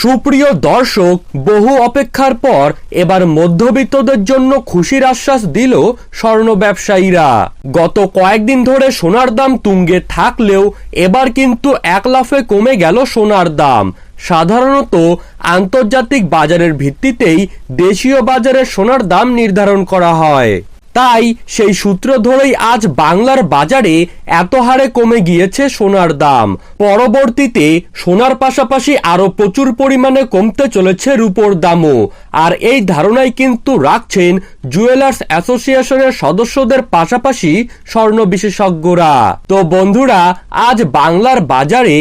সুপ্রিয় দর্শক, বহু অপেক্ষার পর এবার মধ্যবিত্তদের জন্য খুশির আশ্বাস দিল স্বর্ণ ব্যবসায়ীরা। গত কয়েকদিন ধরে সোনার দাম তুঙ্গে থাকলেও এবার কিন্তু এক লাফে কমে গেল সোনার দাম। সাধারণত আন্তর্জাতিক বাজারের ভিত্তিতেই দেশীয় বাজারে সোনার দাম নির্ধারণ করা হয়, তাই সেই সূত্র ধরেই আজ বাংলার বাজারে এত হারে কমে গিয়েছে সোনার দাম। পরবর্তীতে সোনার পাশাপাশি আরো প্রচুর পরিমাণে কমতে চলেছে রূপোর দামও। আর এই ধারণাই কিন্তু রাখছেন জুয়েলার্স অ্যাসোসিয়েশনের সদস্যদের পাশাপাশি স্বর্ণ বিশেষজ্ঞরা। তো বন্ধুরা, আজ বাংলার বাজারে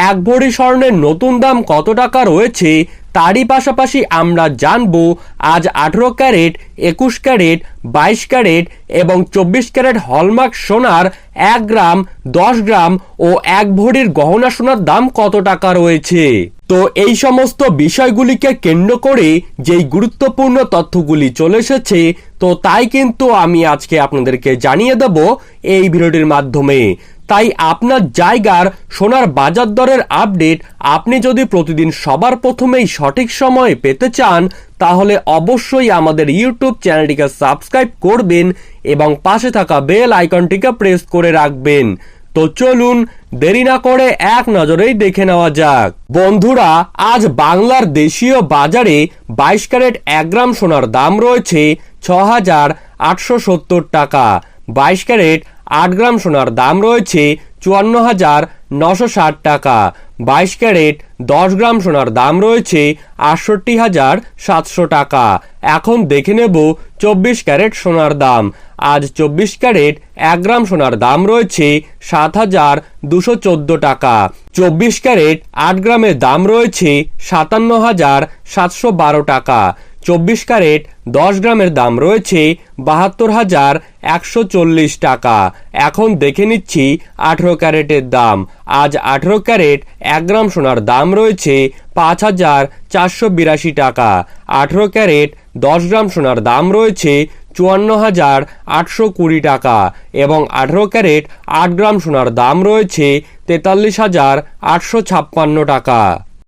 এক ভরি স্বর্ণের নতুন দাম কত টাকা রয়েছে তারই পাশাপাশি আমরা জানবো আজ 18 ক্যারেট, 21 ক্যারেট, 22 ক্যারেট এবং 24 ক্যারেট হলমার্ক সোনার 1 গ্রাম, 10 গ্রাম ও 1 ভরির গহনা সোনার দাম কত টাকা রয়েছে। তো এই সমস্ত বিষয়গুলিকে কেন্দ্র করে যেই গুরুত্বপূর্ণ তথ্যগুলি চলে এসেছে, তো তাই কিন্তু আমি আজকে আপনাদেরকে জানিয়ে দেব এই ভিডিওটির মাধ্যমে। তাই আপনার জায়গার সোনার বাজার দরের আপডেট আপনি যদি প্রতিদিন সবার প্রথমেই সঠিক সময়ে পেতে চান, তাহলে অবশ্যই আমাদের ইউটিউব চ্যানেলটিকে সাবস্ক্রাইব করবেন এবং পাশে থাকা বেল আইকনটিকে প্রেস করে রাখবেন। তো চলুন দেরি না করে এক নজরেই দেখে নেওয়া যাক। বন্ধুরা, আজ বাংলার দেশীয় বাজারে 22 ক্যারেট 1 গ্রাম সোনার দাম রয়েছে 6,870 টাকা। 22 ক্যারেট 8 গ্রাম সোনার দাম রয়েছে 54,960 টাকা। 22 ক্যারেট 10 গ্রাম সোনার দাম রয়েছে 68,700 টাকা। এখন দেখে নেব 24 ক্যারেট সোনার দাম। আজ 24 ক্যারেট 1 গ্রাম সোনার দাম রয়েছে 7,214 টাকা। 24 ক্যারেট 8 গ্রামের দাম রয়েছে 57,712 টাকা। 24 ক্যারেট 10 গ্রামের দাম রয়েছে 72,140 টাকা। এখন দেখে নিচ্ছি 18 ক্যারেটের দাম। আজ 18 ক্যারেট 1 গ্রাম সোনার দাম রয়েছে 5,482 টাকা। 18 ক্যারেট 10 গ্রাম সোনার দাম রয়েছে 54,820 টাকা এবং 18 ক্যারেট 8 গ্রাম সোনার দাম রয়েছে 43,856 টাকা।